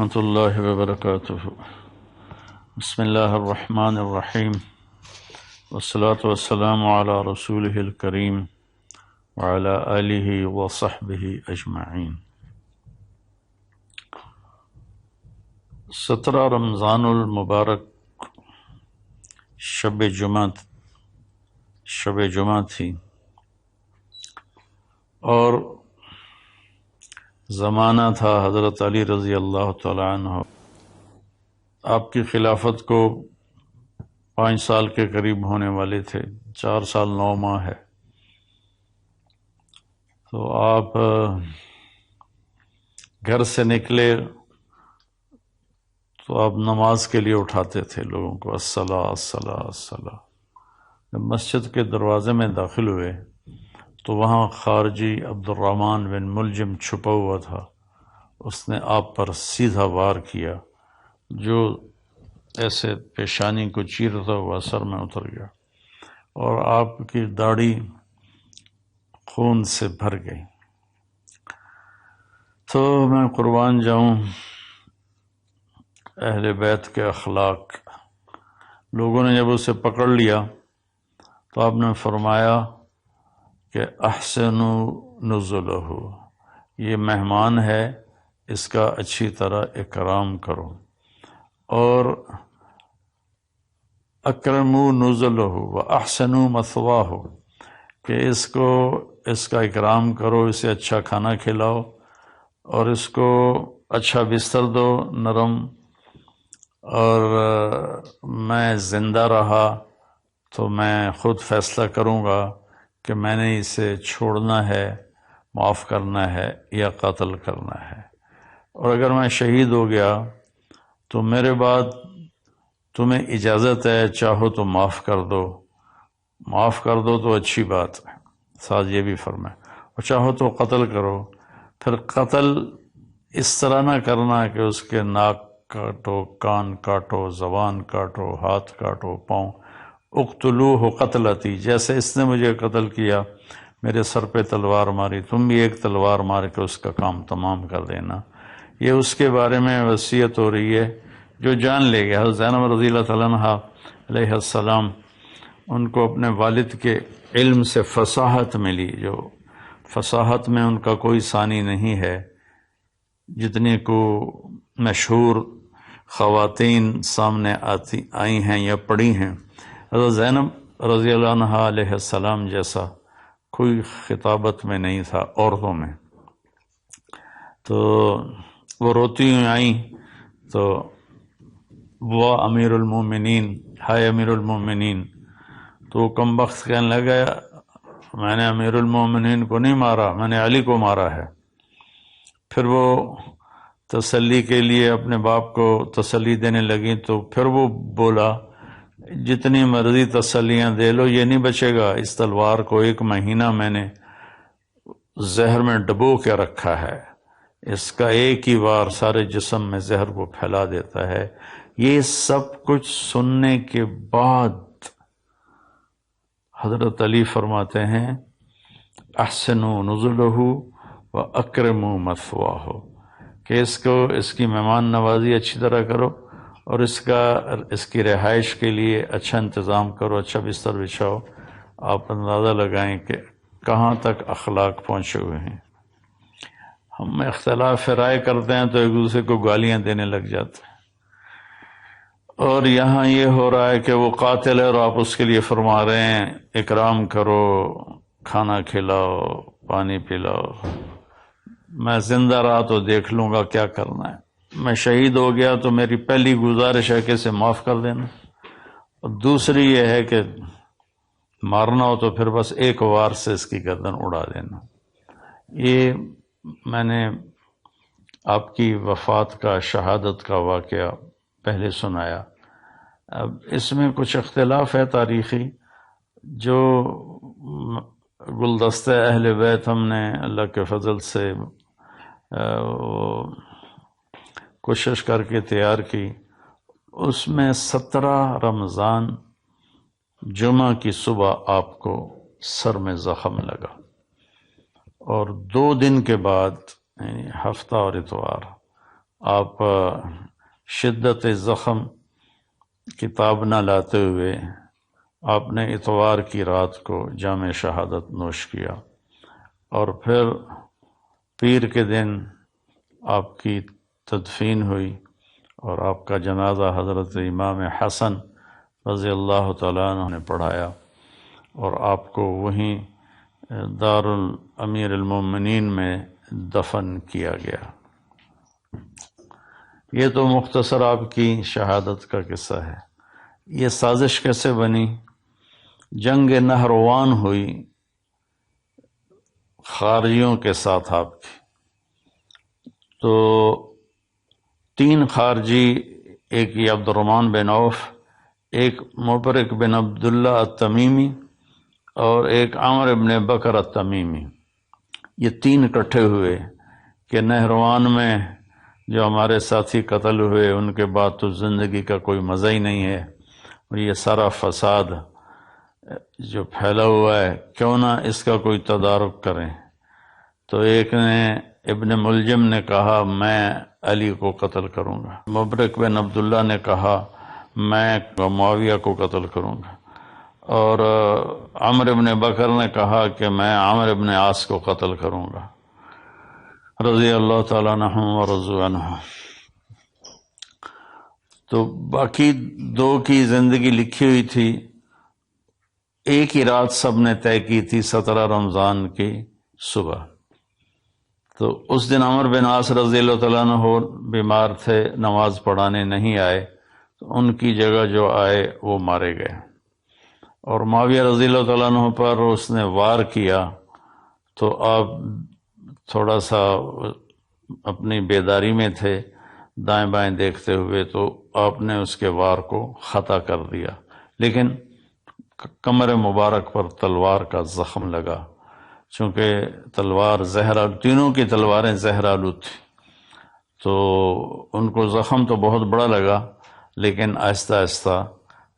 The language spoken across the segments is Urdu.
ورحمۃ اللہ وبرکاتہ۔ بسم اللہ الرحمن الرحیم، والصلاة والسلام علی رسولہ الکریم وعلی آلہ وصحبہ اجمعین۔ 17 رمضان المبارک شب جمعہ تھی، اور زمانہ تھا حضرت علی رضی اللہ تعالی عنہ۔ آپ کی خلافت کو 5 سال کے قریب ہونے والے تھے، 4 سال 9 ماہ ہے۔ تو آپ گھر سے نکلے تو آپ نماز کے لیے اٹھاتے تھے لوگوں کو، الصلاۃ الصلاۃ الصلاۃ۔ جب مسجد کے دروازے میں داخل ہوئے تو وہاں خارجی عبد الرحمن بن ملجم چھپا ہوا تھا، اس نے آپ پر سیدھا وار کیا جو ایسے پیشانی کو چیرتا ہوا سر میں اتر گیا، اور آپ کی داڑھی خون سے بھر گئی۔ تو میں قربان جاؤں اہل بیت کے اخلاق۔ لوگوں نے جب اسے پکڑ لیا تو آپ نے فرمایا کہ احسنوا نزلہ، یہ مہمان ہے، اس کا اچھی طرح اکرام کرو، اور اکرموا نزلہ واحسنوا مثواہ، کہ اس کا اکرام کرو، اسے اچھا کھانا کھلاؤ اور اس کو اچھا بستر دو نرم، اور میں زندہ رہا تو میں خود فیصلہ کروں گا کہ میں نے اسے چھوڑنا ہے، معاف کرنا ہے یا قتل کرنا ہے، اور اگر میں شہید ہو گیا تو میرے بعد تمہیں اجازت ہے، چاہو تو معاف کر دو تو اچھی بات ہے، ساتھ یہ بھی فرمائے، اور چاہو تو قتل کرو۔ پھر قتل اس طرح نہ کرنا کہ اس کے ناک کاٹو، کان کاٹو، زبان کاٹو، ہاتھ کاٹو، پاؤں۔ اقتلوہ قتلتی، جیسے اس نے مجھے قتل کیا، میرے سر پہ تلوار ماری، تم بھی ایک تلوار مار کے اس کا کام تمام کر دینا۔ یہ اس کے بارے میں وصیت ہو رہی ہے جو جان لے گیا۔ حضرت زینب رضی اللہ تعالیٰ عنہ علیہ السلام، ان کو اپنے والد کے علم سے فصاحت ملی، جو فصاحت میں ان کا کوئی ثانی نہیں ہے، جتنے کو مشہور خواتین سامنے آئی ہیں یا پڑھی ہیں۔ حضرت زینب رضی اللہ عنہ علیہ السلام جیسا کوئی خطابت میں نہیں تھا عورتوں میں۔ تو وہ روتی ہوئی آئیں تو وہ امیر المومنین، ہائے امیر المومنین، تو وہ کم بخت کہنے لگا میں نے امیر المومنین کو نہیں مارا، میں نے علی کو مارا ہے۔ پھر وہ تسلی کے لیے اپنے باپ کو تسلی دینے لگی تو پھر وہ بولا جتنی مرضی تسلیاں دے لو، یہ نہیں بچے گا، اس تلوار کو 1 مہینہ میں نے زہر میں ڈبو کے رکھا ہے، اس کا ایک ہی وار سارے جسم میں زہر کو پھیلا دیتا ہے۔ یہ سب کچھ سننے کے بعد حضرت علی فرماتے ہیں احسنوا نزلہ واکرموا مثواہ، کہ اس کی مہمان نوازی اچھی طرح کرو، اور اس کی رہائش کے لیے اچھا انتظام کرو، اچھا بستر بچھاؤ۔ آپ اندازہ لگائیں کہ کہاں تک اخلاق پہنچے ہوئے ہیں۔ ہم اختلاف رائے کرتے ہیں تو ایک دوسرے کو گالیاں دینے لگ جاتے ہیں، اور یہاں یہ ہو رہا ہے کہ وہ قاتل ہے اور آپ اس کے لیے فرما رہے ہیں اکرام کرو، کھانا کھلاؤ، پانی پلاؤ۔ میں زندہ رہا تو دیکھ لوں گا کیا کرنا ہے، میں شہید ہو گیا تو میری پہلی گزارش ہے کہ اسے معاف کر دینا، اور دوسری یہ ہے کہ مارنا ہو تو پھر بس ایک وار سے اس کی گردن اڑا دینا۔ یہ میں نے آپ کی وفات کا، شہادت کا واقعہ پہلے سنایا۔ اب اس میں کچھ اختلاف ہے تاریخی، جو گلدستہ اہل بیت ہم نے اللہ کے فضل سے کوشش کر کے تیار کی، اس میں 17 رمضان جمعہ کی صبح آپ کو سر میں زخم لگا، اور 2 دن کے بعد یعنی ہفتہ اور اتوار آپ شدت زخم کتاب نہ لاتے ہوئے آپ نے اتوار کی رات کو جام شہادت نوش کیا، اور پھر پیر کے دن آپ کی تدفین ہوئی، اور آپ کا جنازہ حضرت امام حسن رضی اللہ تعالیٰ عنہ نے پڑھایا، اور آپ کو وہیں دار الامیر المومنین میں دفن کیا گیا۔ یہ تو مختصر آپ کی شہادت کا قصہ ہے۔ یہ سازش کیسے بنی؟ جنگ نہروان ہوئی خارجیوں کے ساتھ آپ کی، تو 3 خارجی، ایک یہ عبد الرحمن بن عوف، ایک مبرک بن عبداللہ التمیمی، اور ایک عامر بن بکر التمیمی، یہ 3 اکٹھے ہوئے کہ نہروان میں جو ہمارے ساتھی قتل ہوئے ان کے بعد تو زندگی کا کوئی مزہ ہی نہیں ہے، اور یہ سارا فساد جو پھیلا ہوا ہے کیوں نہ اس کا کوئی تدارک کریں۔ تو ایک نے ابن ملجم نے کہا میں علی کو قتل کروں گا، مبرک بن عبداللہ نے کہا میں معاویہ کو قتل کروں گا، اور عمر بن بکر نے کہا کہ میں عامر بن عاص کو قتل کروں گا، رضی اللہ تعالیٰ عنہ ورضوا عنہ۔ تو باقی 2 کی زندگی لکھی ہوئی تھی، ایک ہی رات سب نے طے کی تھی، 17 رمضان کی صبح۔ تو اس دن عمر بن عاص رضی اللہ تعالیٰ عنہ بیمار تھے، نماز پڑھانے نہیں آئے، تو ان کی جگہ جو آئے وہ مارے گئے، اور معاویہ رضی اللہ تعالیٰ عنہ پر اس نے وار کیا، تو آپ تھوڑا سا اپنی بیداری میں تھے، دائیں بائیں دیکھتے ہوئے، تو آپ نے اس کے وار کو خطا کر دیا، لیکن کمر مبارک پر تلوار کا زخم لگا، چونکہ تلوار تینوں کی تلواریں زہر آلود تھیں، تو ان کو زخم تو بہت بڑا لگا، لیکن آہستہ آہستہ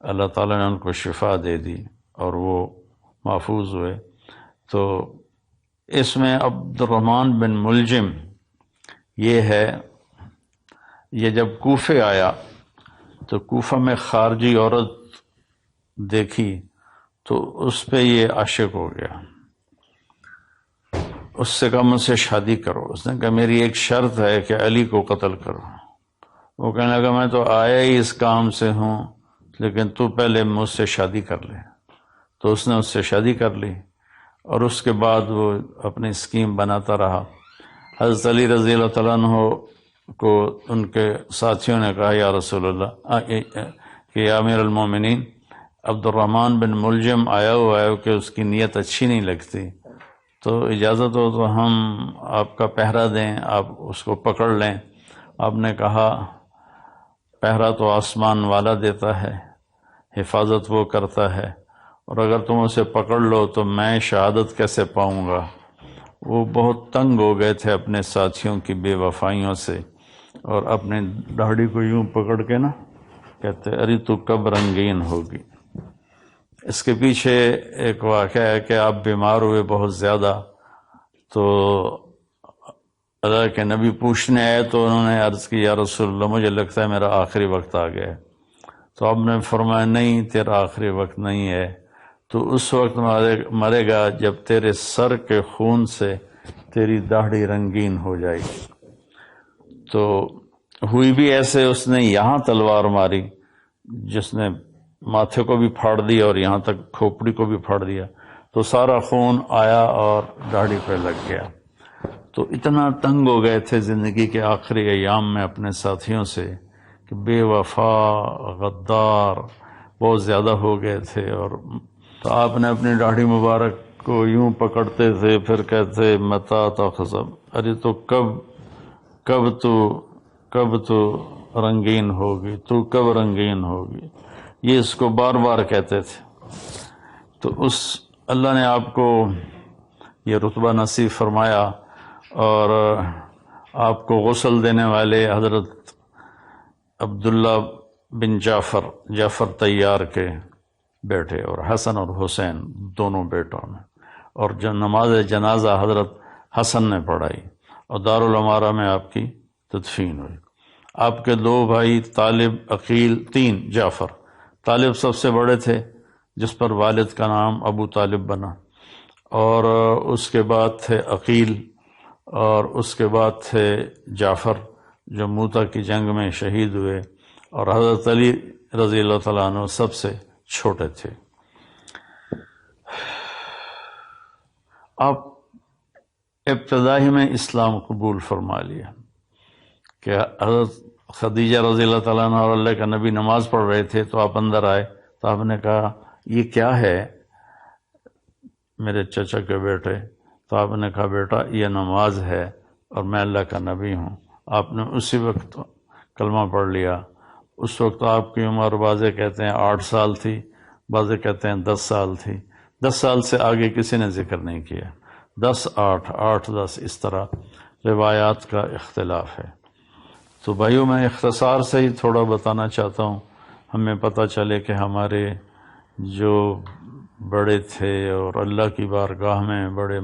اللہ تعالیٰ نے ان کو شفا دے دی اور وہ محفوظ ہوئے۔ تو اس میں عبد الرحمن بن ملجم یہ ہے، یہ جب کوفے آیا تو کوفہ میں خارجی عورت دیکھی تو اس پہ یہ عاشق ہو گیا، اس سے کہا مجھ سے شادی کرو۔ اس نے کہا میری ایک شرط ہے کہ علی کو قتل کرو۔ وہ کہنے لگا میں تو آیا ہی اس کام سے ہوں، لیکن تو پہلے مجھ سے شادی کر لے۔ تو اس نے اس سے شادی کر لی، اور اس کے بعد وہ اپنی اسکیم بناتا رہا۔ حضرت علی رضی اللہ تعالیٰ عنہ کو ان کے ساتھیوں نے کہا یا رسول اللہ کہ یا امیر المومنین، عبد الرحمن بن ملجم آیا ہوا ہے کہ اس کی نیت اچھی نہیں لگتی، تو اجازت ہو تو ہم آپ کا پہرا دیں، آپ اس کو پکڑ لیں۔ آپ نے کہا پہرا تو آسمان والا دیتا ہے، حفاظت وہ کرتا ہے، اور اگر تم اسے پکڑ لو تو میں شہادت کیسے پاؤں گا؟ وہ بہت تنگ ہو گئے تھے اپنے ساتھیوں کی بے وفائیوں سے، اور اپنے داڑھی کو یوں پکڑ کے نا کہتے ارے تو کب رنگین ہوگی۔ اس کے پیچھے ایک واقعہ ہے کہ آپ بیمار ہوئے بہت زیادہ، تو اللہ کے نبی پوچھنے آئے تو انہوں نے عرض کی یا رسول اللہ مجھے لگتا ہے میرا آخری وقت آ گیا ہے۔ تو آپ نے فرمایا نہیں، تیرا آخری وقت نہیں ہے، تو اس وقت مرے گا جب تیرے سر کے خون سے تیری داڑھی رنگین ہو جائے گی۔ تو ہوئی بھی ایسے، اس نے یہاں تلوار ماری جس نے ماتھے کو بھی پھاڑ دیا اور یہاں تک کھوپڑی کو بھی پھاڑ دیا، تو سارا خون آیا اور داڑھی پہ لگ گیا۔ تو اتنا تنگ ہو گئے تھے زندگی کے آخری ایام میں اپنے ساتھیوں سے کہ بے وفا غدار بہت زیادہ ہو گئے تھے، اور تو آپ نے اپنی داڑھی مبارک کو یوں پکڑتے تھے، پھر کہتے متا تخزب، ارے تو کب تو رنگین ہوگی، تو کب رنگین ہوگی، یہ اس کو بار بار کہتے تھے۔ تو اس اللہ نے آپ کو یہ رتبہ نصیب فرمایا، اور آپ کو غسل دینے والے حضرت عبداللہ بن جعفر طیار کے بیٹے، اور حسن اور حسین دونوں بیٹوں نے، اور جو نماز جنازہ حضرت حسن نے پڑھائی، اور دارالعمارہ میں آپ کی تدفین ہوئی۔ آپ کے 2 بھائی طالب، عقیل، 3 جعفر۔ طالب سب سے بڑے تھے جس پر والد کا نام ابو طالب بنا، اور اس کے بعد تھے عقیل، اور اس کے بعد تھے جعفر جو موتا کی جنگ میں شہید ہوئے، اور حضرت علی رضی اللہ تعالیٰ عنہ سب سے چھوٹے تھے۔ آپ ابتدائی میں اسلام قبول فرما لیا کہ حضرت خدیجہ رضی اللہ تعالیٰ عنہ اور اللہ کا نبی نماز پڑھ رہے تھے تو آپ اندر آئے، تو آپ نے کہا یہ کیا ہے میرے چچا کے بیٹے؟ تو آپ نے کہا بیٹا یہ نماز ہے اور میں اللہ کا نبی ہوں۔ آپ نے اسی وقت کلمہ پڑھ لیا۔ اس وقت آپ کی عمر بعضے کہتے ہیں 8 سال تھی، بعضے کہتے ہیں 10 سال تھی۔ 10 سال سے آگے کسی نے ذکر نہیں کیا، 10 8 8 10 اس طرح روایات کا اختلاف ہے۔ تو بھائیوں میں اختصار سے ہی تھوڑا بتانا چاہتا ہوں، ہمیں پتہ چلے کہ ہمارے جو بڑے تھے اور اللہ کی بارگاہ میں بڑے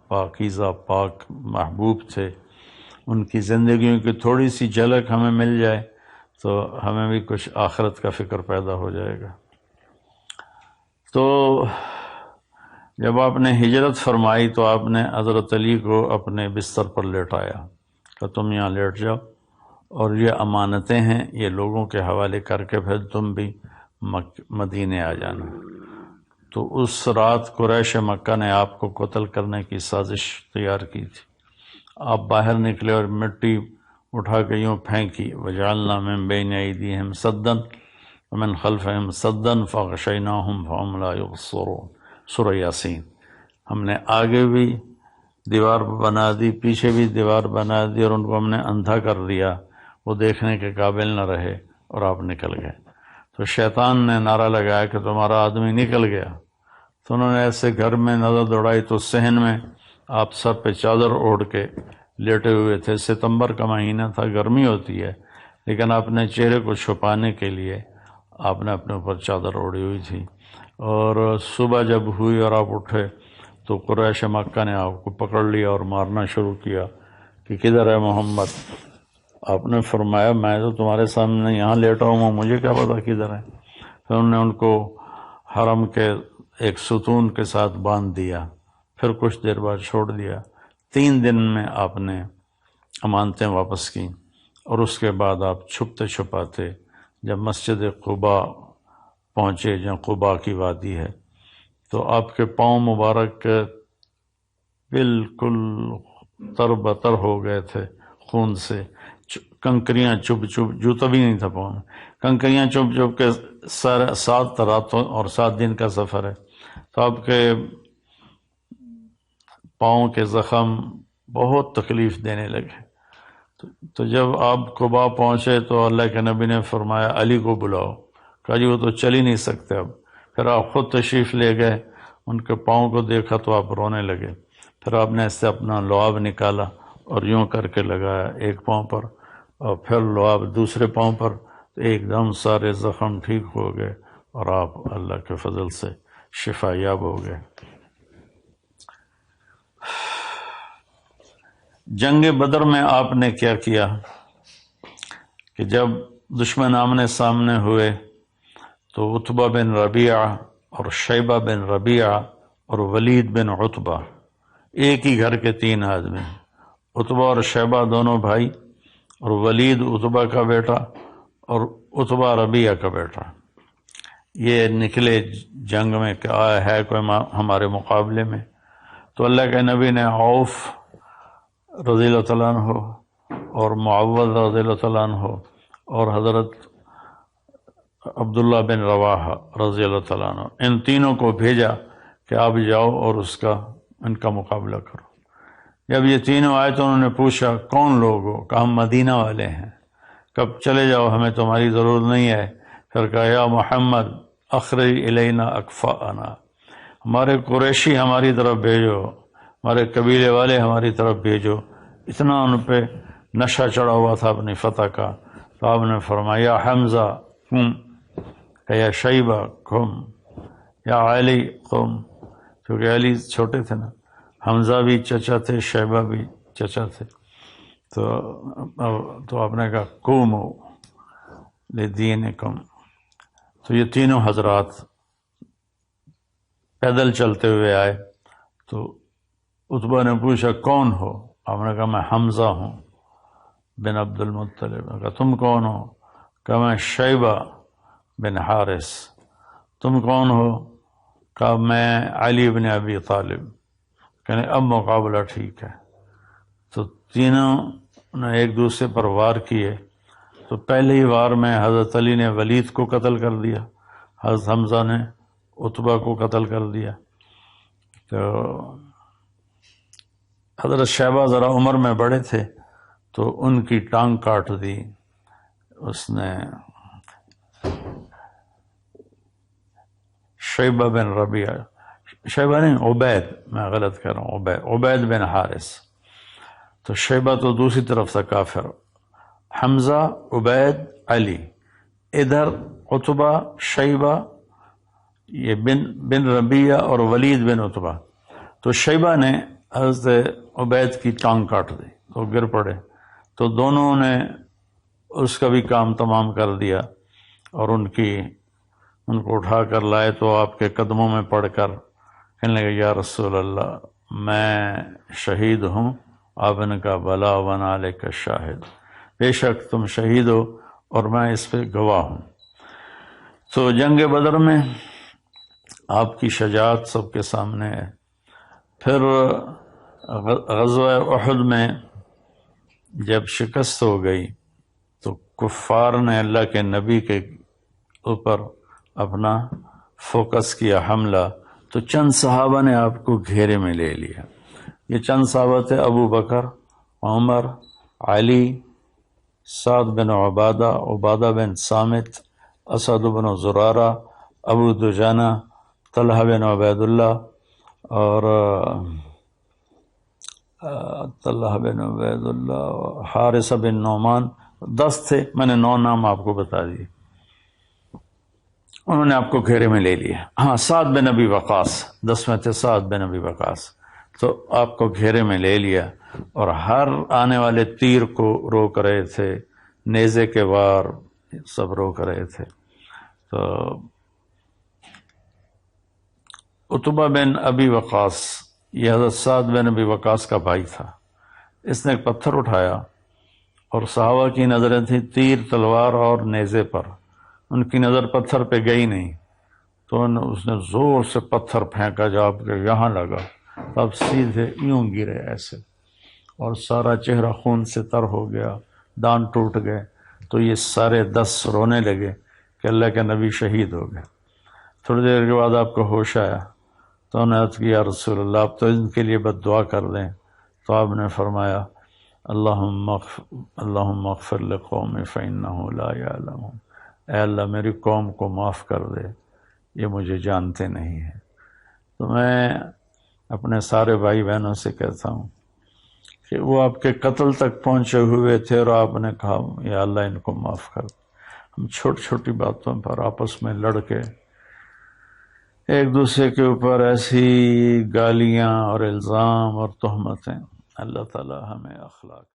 پاکیزہ پاک محبوب تھے، ان کی زندگیوں کی تھوڑی سی جھلک ہمیں مل جائے تو ہمیں بھی کچھ آخرت کا فکر پیدا ہو جائے گا۔ تو جب آپ نے ہجرت فرمائی تو آپ نے حضرت علی کو اپنے بستر پر لیٹایا کہ تم یہاں لیٹ جاؤ، اور یہ امانتیں ہیں، یہ لوگوں کے حوالے کر کے پھر تم بھی مدینے آ جانا۔ تو اس رات قریش مکہ نے آپ کو قتل کرنے کی سازش تیار کی تھی۔ آپ باہر نکلے اور مٹی اٹھا کے یوں پھینکی، وجعلنا من بین ایدیہم سدا ومن خلفہم سدا فغشیناہم فہم لا یبصرون، سورہ یاسین۔ ہم نے آگے بھی دیوار بنا دی، پیچھے بھی دیوار بنا دی، اور ان کو ہم نے اندھا کر دیا، وہ دیکھنے کے قابل نہ رہے اور آپ نکل گئے۔ تو شیطان نے نعرہ لگایا کہ تمہارا آدمی نکل گیا، تو انہوں نے ایسے گھر میں نظر دوڑائی تو صحن میں آپ سر پہ چادر اوڑھ کے لیٹے ہوئے تھے۔ ستمبر کا مہینہ تھا، گرمی ہوتی ہے، لیکن اپنے چہرے کو چھپانے کے لیے آپ نے اپنے اوپر چادر اوڑھی ہوئی تھی۔ اور صبح جب ہوئی اور آپ اٹھے تو قریش مکہ نے آپ کو پکڑ لیا اور مارنا شروع کیا کہ کدھر ہے محمد؟ آپ نے فرمایا میں تو تمہارے سامنے یہاں لیٹا ہوں، مجھے کیا پتا کدھر ہے؟ پھر انہوں نے ان کو حرم کے ایک ستون کے ساتھ باندھ دیا، پھر کچھ دیر بعد چھوڑ دیا۔ 3 دن میں آپ نے امانتیں واپس کی، اور اس کے بعد آپ چھپتے چھپاتے جب مسجد قباء پہنچے، جہاں قباء کی وادی ہے، تو آپ کے پاؤں مبارک بالکل تربتر ہو گئے تھے خون سے، کنکریاں چپ چپ، جوتا بھی نہیں تھا پاؤں میں، کنکریاں چپ چپ کے 7 راتوں اور 7 دن کا سفر ہے، تو آپ کے پاؤں کے زخم بہت تکلیف دینے لگے۔ تو جب آپ قباء پہنچے تو اللہ کے نبی نے فرمایا علی کو بلاؤ، کہا جی وہ تو چل ہی نہیں سکتے اب۔ پھر آپ خود تشریف لے گئے، ان کے پاؤں کو دیکھا تو آپ رونے لگے۔ پھر آپ نے اس سے اپنا لعاب نکالا اور یوں کر کے لگایا ایک پاؤں پر، اور پھر لعاب دوسرے پاؤں پر، تو ایک دم سارے زخم ٹھیک ہو گئے اور آپ اللہ کے فضل سے شفا یاب ہو گئے۔ جنگ بدر میں آپ نے کیا کیا کہ جب دشمن آمنے سامنے ہوئے تو عتبہ بن ربیعہ اور شیبہ بن ربیعہ اور ولید بن عتبہ، ایک ہی گھر کے 3 آدمی، عتبہ اور شیبہ دونوں بھائی، اور ولید عتبہ کا بیٹا اور عتبہ ربیعہ کا بیٹا، یہ نکلے جنگ میں کہ آیا ہے کوئی ہمارے مقابلے میں۔ تو اللہ کے نبی نے عوف رضی اللہ تعالیٰ عنہ اور معوذ رضی اللہ تعالیٰ عنہ اور حضرت عبداللہ بن رواحہ رضی اللہ تعالیٰ عنہ، ان تینوں کو بھیجا کہ آپ جاؤ اور ان کا مقابلہ کرو۔ جب یہ تینوں آئے تو انہوں نے پوچھا کون لوگ ہو؟ کہا ہم مدینہ والے ہیں۔ کب چلے جاؤ، ہمیں تمہاری ضرورت نہیں ہے۔ پھر کہا یا محمد اخرج الینا اکفاءنا، ہمارے قریشی ہماری طرف بھیجو، ہمارے قبیلے والے ہماری طرف بھیجو۔ اتنا ان پہ نشہ چڑھا ہوا تھا اپنی فتح کا۔ تو آپ نے فرمایا یا حمزہ قم، یا شیبہ قم، یا علی قم، کیونکہ علی چھوٹے تھے نا، حمزہ بھی چچا تھے، شیبہ بھی چچا تھے۔ تو آپ نے کہا قوموا لدینکم. تو یہ تینوں حضرات پیدل چلتے ہوئے آئے. تو عتبہ نے پوچھا کون ہو؟ آپ نے کہا میں حمزہ ہوں بن عبد المطلب. کہا تم کون ہو؟ کہا میں شیبہ بن حارث. تم کون ہو؟ کہا میں علی بن ابی طالب. کہنے اب مقابلہ ٹھیک ہے. تو تینوں نے ایک دوسرے پر وار کیے. تو پہلے ہی وار میں حضرت علی نے ولید کو قتل کر دیا، حضرت حمزہ نے عتبہ کو قتل کر دیا. تو حضرت شیبہ ذرا عمر میں بڑے تھے تو ان کی ٹانگ کاٹ دی اس نے. شیبہ بن ربیعہ، شیبہ نہیں عبید، میں غلط کر رہا ہوں، عبید بن حارث. تو شیبہ تو دوسری طرف سے کافر، حمزہ، عبید، علی. ادھر عتبہ، شیبہ، یہ بن ربیعہ اور ولید بن عتبہ. تو شیبہ نے حضرت عبید کی ٹانگ کاٹ دی تو گر پڑے. تو دونوں نے اس کا بھی کام تمام کر دیا اور ان کو اٹھا کر لائے. تو آپ کے قدموں میں پڑھ کر کہنے لگے یا رسول اللہ میں شہید ہوں. آپ نے کہا بلا ونعلیک شاہد، بے شک تم شہید ہو اور میں اس پہ گواہ ہوں. تو جنگ بدر میں آپ کی شجاعت سب کے سامنے ہے. پھر غزوہ احد میں جب شکست ہو گئی تو کفار نے اللہ کے نبی کے اوپر اپنا فوکس کیا حملہ. تو چند صحابہ نے آپ کو گھیرے میں لے لیا. یہ چند صحابہ تھے ابو بکر، عمر، علی، سعد بن عبادہ، عبادہ بن صامت، اسد بن زرارہ، ابو دجانہ، طلحہ بن عبید اللہ اور حارثہ بن نعمان. 10 تھے، میں نے 9 نام آپ کو بتا دیے. انہوں نے آپ کو گھیرے میں لے لیا. ہاں، سعد بن ابی وقاص 10 میں تھے، سعد بن ابی وقاص. تو آپ کو گھیرے میں لے لیا اور ہر آنے والے تیر کو روک رہے تھے، نیزے کے وار سب روک رہے تھے. تو عتبہ بن ابی وقاص یہ حضرت سعد بن ابی وقاص کا بھائی تھا. اس نے ایک پتھر اٹھایا اور صحابہ کی نظریں تھیں تیر، تلوار اور نیزے پر. ان کی نظر پتھر پہ گئی نہیں تو اس نے زور سے پتھر پھینکا جو آپ کے یہاں لگا. اب سیدھے یوں گرے ایسے اور سارا چہرہ خون سے تر ہو گیا، دانت ٹوٹ گئے. تو یہ سارے 10 رونے لگے کہ اللہ کے نبی شہید ہو گئے. تھوڑی دیر کے بعد آپ کو ہوش آیا تو انہوں نے عرض کیا رسول اللہ آپ تو ان کے لیے بد دعا کر دیں. تو آپ نے فرمایا اللہم اغفر لقومی فإنہم لا یعلمون، اے اللہ میری قوم کو معاف کر دے، یہ مجھے جانتے نہیں ہیں. تو میں اپنے سارے بھائی بہنوں سے کہتا ہوں کہ وہ آپ کے قتل تک پہنچے ہوئے تھے اور آپ نے کہا یا اللہ ان کو معاف کر دے. ہم چھوٹی چھوٹی باتوں پر آپس میں لڑ کے ایک دوسرے کے اوپر ایسی گالیاں اور الزام اور تہمتیں. اللہ تعالی ہمیں اخلاق